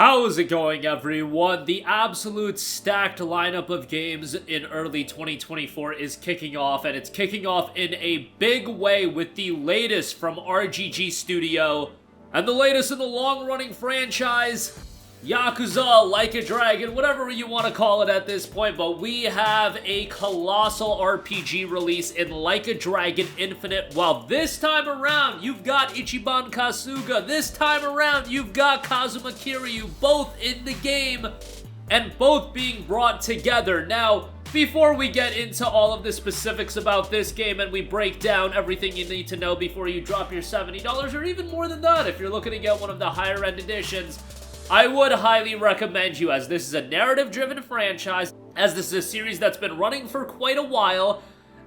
How's it going, everyone? The absolute stacked lineup of games in early 2024 is kicking off, and it's kicking off in a big way with the latest from RGG Studio, and the latest in the long-running franchise, Yakuza, Like a Dragon, whatever you want to call it at this point, but we have a colossal RPG release in Like a Dragon Infinite. Well, this time around, you've got Ichiban Kasuga. This time around, you've got Kazuma Kiryu, both in the game, and both being brought together. Now, before we get into all of the specifics about this game and we break down everything you need to know before you drop your $70 or even more than that if you're looking to get one of the higher end editions, I would highly recommend you, as this is a narrative-driven franchise, as this is a series that's been running for quite a while,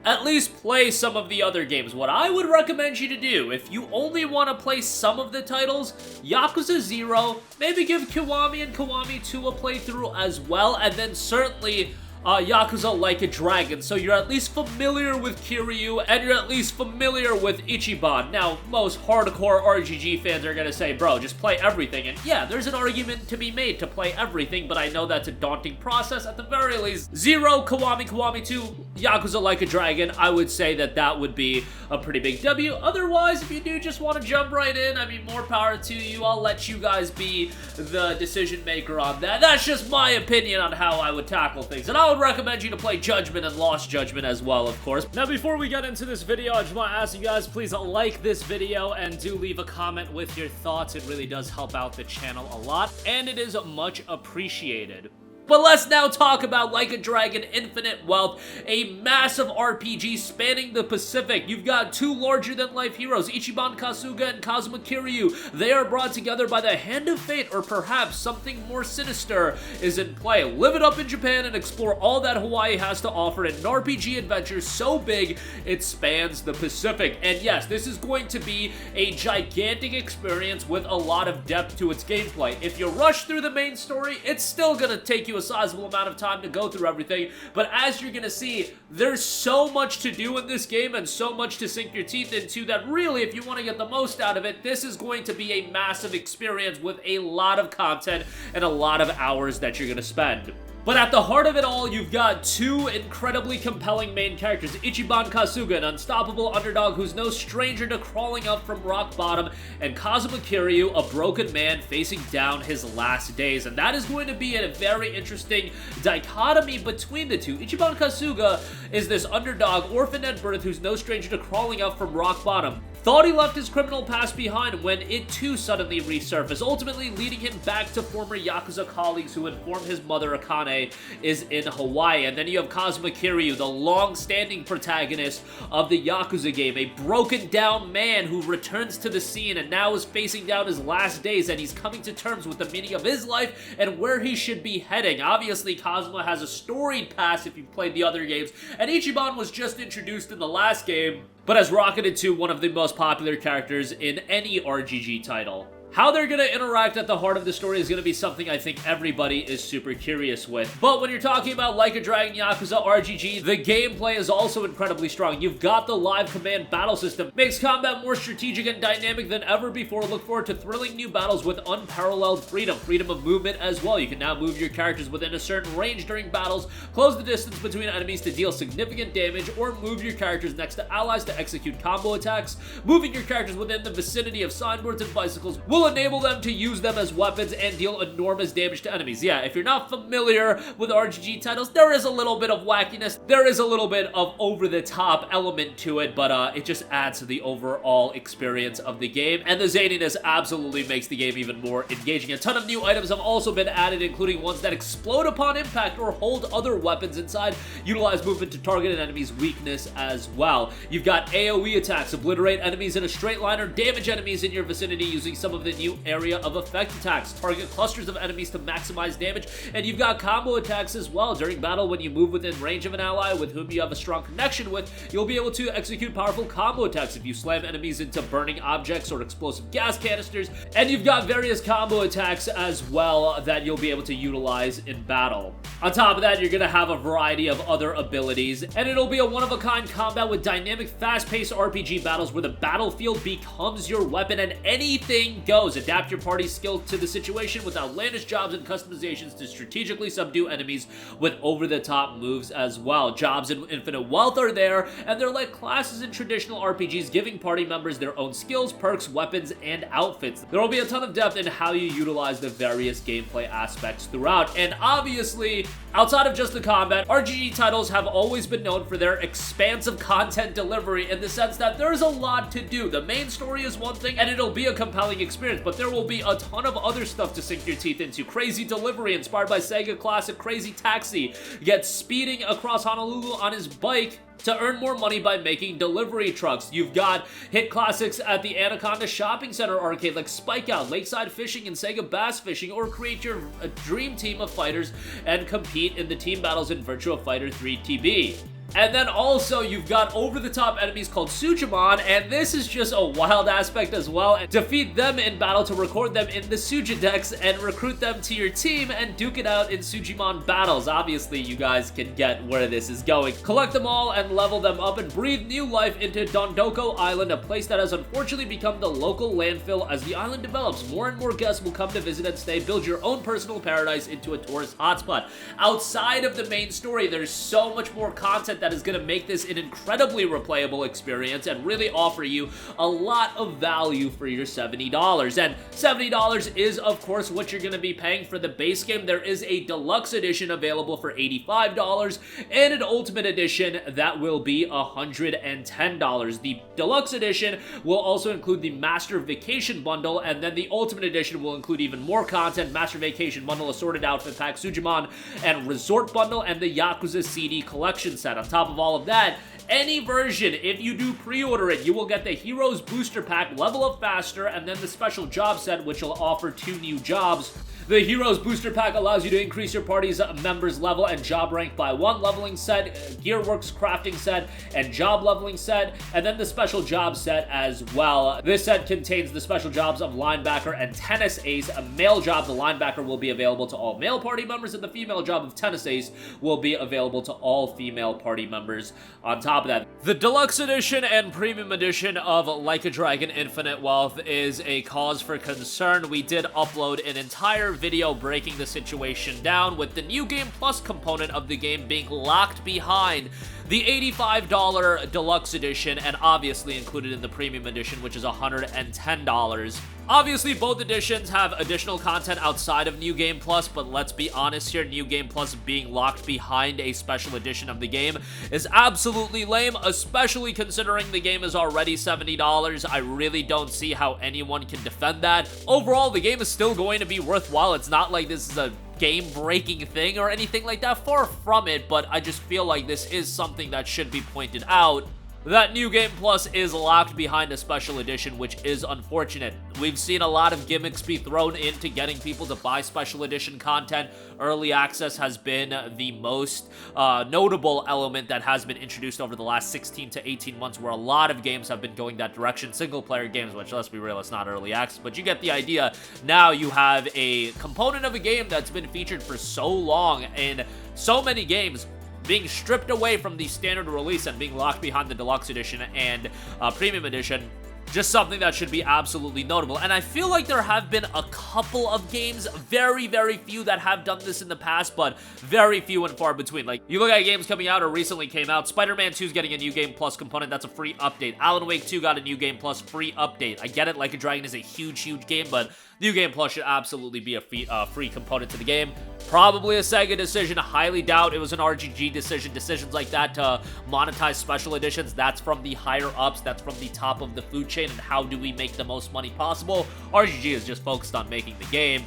at least play some of the other games. What I would recommend you to do, if you only want to play some of the titles, Yakuza 0, maybe give Kiwami and Kiwami 2 a playthrough as well, and then certainly Yakuza Like a Dragon, so you're at least familiar with Kiryu, and you're at least familiar with Ichiban. Now, most hardcore RGG fans are gonna say, bro, just play everything, and yeah, there's an argument to be made to play everything, but I know that's a daunting process. At the very least, 0, Kiwami, Kiwami 2, Yakuza Like a Dragon, I would say that that would be a pretty big W. Otherwise, if you do just want to jump right in, I mean, more power to you. I'll let you guys be the decision maker on that. That's just my opinion on how I would tackle things, and I would recommend you to play Judgment and Lost Judgment as well, of course. Now, before we get into this video, I just want to ask you guys, please like this video and do leave a comment with your thoughts. It really does help out the channel a lot, and it is much appreciated. But let's now talk about Like a Dragon Infinite Wealth, a massive RPG spanning the Pacific. You've got two larger-than-life heroes, Ichiban Kasuga and Kazuma Kiryu. They are brought together by the hand of fate, or perhaps something more sinister is in play. Live it up in Japan and explore all that Hawaii has to offer in an RPG adventure so big it spans the Pacific. And yes, this is going to be a gigantic experience with a lot of depth to its gameplay. If you rush through the main story, it's still gonna take you a sizable amount of time to go through everything, but as you're gonna see, there's so much to do in this game and so much to sink your teeth into that really, if you want to get the most out of it, this is going to be a massive experience with a lot of content and a lot of hours that you're gonna spend. But at the heart of it all, you've got two incredibly compelling main characters. Ichiban Kasuga, an unstoppable underdog who's no stranger to crawling up from rock bottom, and Kazuma Kiryu, a broken man facing down his last days. And that is going to be a very interesting dichotomy between the two. Ichiban Kasuga is this underdog, orphan at birth, who's no stranger to crawling up from rock bottom. Thought he left his criminal past behind when it too suddenly resurfaced, ultimately leading him back to former Yakuza colleagues who inform his mother Akane is in Hawaii. And then you have Kazuma Kiryu, the long-standing protagonist of the Yakuza game, a broken down man who returns to the scene and now is facing down his last days, and he's coming to terms with the meaning of his life and where he should be heading. Obviously, Kazuma has a storied past if you've played the other games, and Ichiban was just introduced in the last game, but has rocketed to one of the most popular characters in any RGG title. How they're going to interact at the heart of the story is going to be something I think everybody is super curious with. But when you're talking about Like a Dragon Yakuza RGG, the gameplay is also incredibly strong. You've got the live command battle system. Makes combat more strategic and dynamic than ever before. Look forward to thrilling new battles with unparalleled freedom. Freedom of movement as well. You can now move your characters within a certain range during battles, close the distance between enemies to deal significant damage, or move your characters next to allies to execute combo attacks. Moving your characters within the vicinity of signboards and bicycles will enable them to use them as weapons and deal enormous damage to enemies. Yeah, if you're not familiar with RGG titles, there is a little bit of wackiness, there is a little bit of over-the-top element to it, but it just adds to the overall experience of the game, and the zaniness absolutely makes the game even more engaging. A ton of new items have also been added, including ones that explode upon impact or hold other weapons inside, utilize movement to target an enemy's weakness as well. You've got AoE attacks, obliterate enemies in a straight line or damage enemies in your vicinity using some of the new area of effect attacks. Target clusters of enemies to maximize damage, and you've got combo attacks as well. During battle, when you move within range of an ally with whom you have a strong connection with, you'll be able to execute powerful combo attacks if you slam enemies into burning objects or explosive gas canisters, and you've got various combo attacks as well that you'll be able to utilize in battle. On top of that, you're going to have a variety of other abilities, and it'll be a one-of-a-kind combat with dynamic, fast-paced RPG battles where the battlefield becomes your weapon and anything goes. goes. Adapt your party's skill to the situation with outlandish jobs and customizations to strategically subdue enemies with over-the-top moves as well. Jobs and infinite wealth are there, and they're like classes in traditional RPGs, giving party members their own skills, perks, weapons, and outfits. There will be a ton of depth in how you utilize the various gameplay aspects throughout, and obviously, outside of just the combat, RGG titles have always been known for their expansive content delivery in the sense that there's a lot to do. The main story is one thing, and it'll be a compelling experience, but there will be a ton of other stuff to sink your teeth into. Crazy delivery inspired by Sega classic Crazy Taxi gets speeding across Honolulu on his bike to earn more money by making delivery trucks. You've got hit classics at the Anaconda Shopping Center arcade like Spike Out, Lakeside Fishing, and Sega Bass Fishing, or create your dream team of fighters and compete in the team battles in Virtua Fighter 3 TB. And then also, you've got over-the-top enemies called Sujimon, and this is just a wild aspect as well. Defeat them in battle to record them in the Sujidex and recruit them to your team and duke it out in Sujimon battles. Obviously, you guys can get where this is going. Collect them all and level them up and breathe new life into Dondoko Island, a place that has unfortunately become the local landfill. As the island develops, more and more guests will come to visit and stay. Build your own personal paradise into a tourist hotspot. Outside of the main story, there's so much more content that is going to make this an incredibly replayable experience and really offer you a lot of value for your $70. And $70 is, of course, what you're going to be paying for the base game. There is a deluxe edition available for $85 and an ultimate edition that will be $110. The deluxe edition will also include the Master Vacation Bundle, and then the ultimate edition will include even more content: Master Vacation Bundle, Assorted Outfit Pack, Sujimon and Resort Bundle, and the Yakuza CD Collection Set. On top of all of that, any version, if you do pre-order it, you will get the Heroes Booster Pack, Level Up Faster, and then the Special Job Set, which will offer 2 new jobs. The Heroes Booster Pack allows you to increase your party's members' level and job rank by 1, leveling set, Gearworks crafting set, and job leveling set, and then the Special Job Set as well. This set contains the special jobs of Linebacker and Tennis Ace. A male job, the Linebacker, will be available to all male party members, and the female job of Tennis Ace will be available to all female party members. On top of that, the Deluxe Edition and Premium Edition of Like a Dragon Infinite Wealth is a cause for concern. We did upload an entire video breaking the situation down, with the New Game Plus component of the game being locked behind the $85 Deluxe Edition, and obviously included in the Premium Edition, which is $110. Obviously, both editions have additional content outside of New Game Plus, but let's be honest here, New Game Plus being locked behind a special edition of the game is absolutely lame, especially considering the game is already $70. I really don't see how anyone can defend that. Overall, the game is still going to be worthwhile. It's not like this is a game-breaking thing or anything like that, far from it, but I just feel like this is something that should be pointed out. That New Game Plus is locked behind a special edition, which is unfortunate. We've seen a lot of gimmicks be thrown into getting people to buy special edition content. Early access has been the most notable element that has been introduced over the last 16 to 18 months, where a lot of games have been going that direction. Single-player games, which, let's be real, it's not early access, but you get the idea. Now you have a component of a game that's been featured for so long in so many games being stripped away from the standard release and being locked behind the Deluxe Edition and Premium Edition. Just something that should be absolutely notable. And I feel like there have been a couple of games, very, very few, that have done this in the past, but very few and far between. Like, you look at games coming out or recently came out, Spider-Man 2 is getting a New Game Plus component. That's a free update. Alan Wake 2 got a New Game Plus free update. I get it, Like a Dragon is a huge, huge game, but New Game Plus should absolutely be a free component to the game. Probably a Sega decision. Highly doubt it was an RGG decision. Decisions like that to monetize special editions, that's from the higher ups, that's from the top of the food chain, and how do we make the most money possible? RGG is just focused on making the game.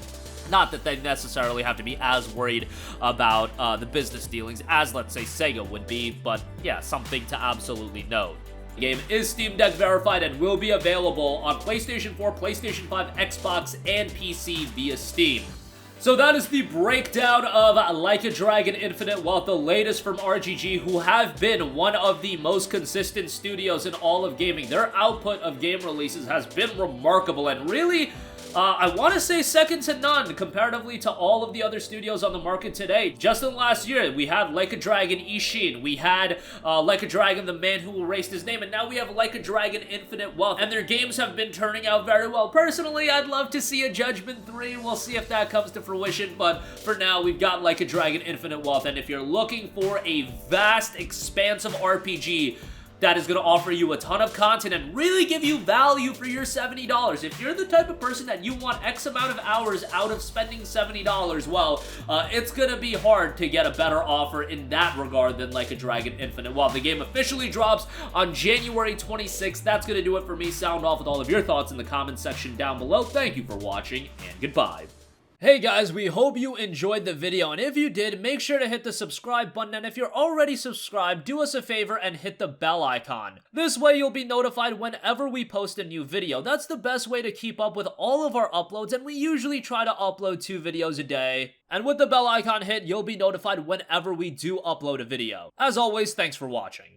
Not that they necessarily have to be as worried about the business dealings as, let's say, Sega would be, but yeah, something to absolutely note. The game is Steam Deck verified and will be available on PlayStation 4, PlayStation 5, Xbox, and PC via Steam. So that is the breakdown of Like a Dragon Infinite Wealth, the latest from RGG, who have been one of the most consistent studios in all of gaming. Their output of game releases has been remarkable and really I want to say second to none comparatively to all of the other studios on the market today. Just in the last year, we had Like a Dragon Ishin, we had Like a Dragon The Man Who Erased His Name, and now we have Like a Dragon Infinite Wealth, and their games have been turning out very well. Personally, I'd love to see a Judgment 3. We'll see if that comes to fruition, but for now, we've got Like a Dragon Infinite Wealth, and if you're looking for a vast, expansive RPG that is going to offer you a ton of content and really give you value for your $70. If you're the type of person that you want X amount of hours out of spending $70, well, it's going to be hard to get a better offer in that regard than Like a Dragon Infinite. Well, the game officially drops on January 26th. That's going to do it for me. Sound off with all of your thoughts in the comments section down below. Thank you for watching, and goodbye. Hey guys, we hope you enjoyed the video, and if you did, make sure to hit the subscribe button, and if you're already subscribed, do us a favor and hit the bell icon. This way you'll be notified whenever we post a new video. That's the best way to keep up with all of our uploads, and we usually try to upload 2 videos a day. And with the bell icon hit, you'll be notified whenever we do upload a video. As always, thanks for watching.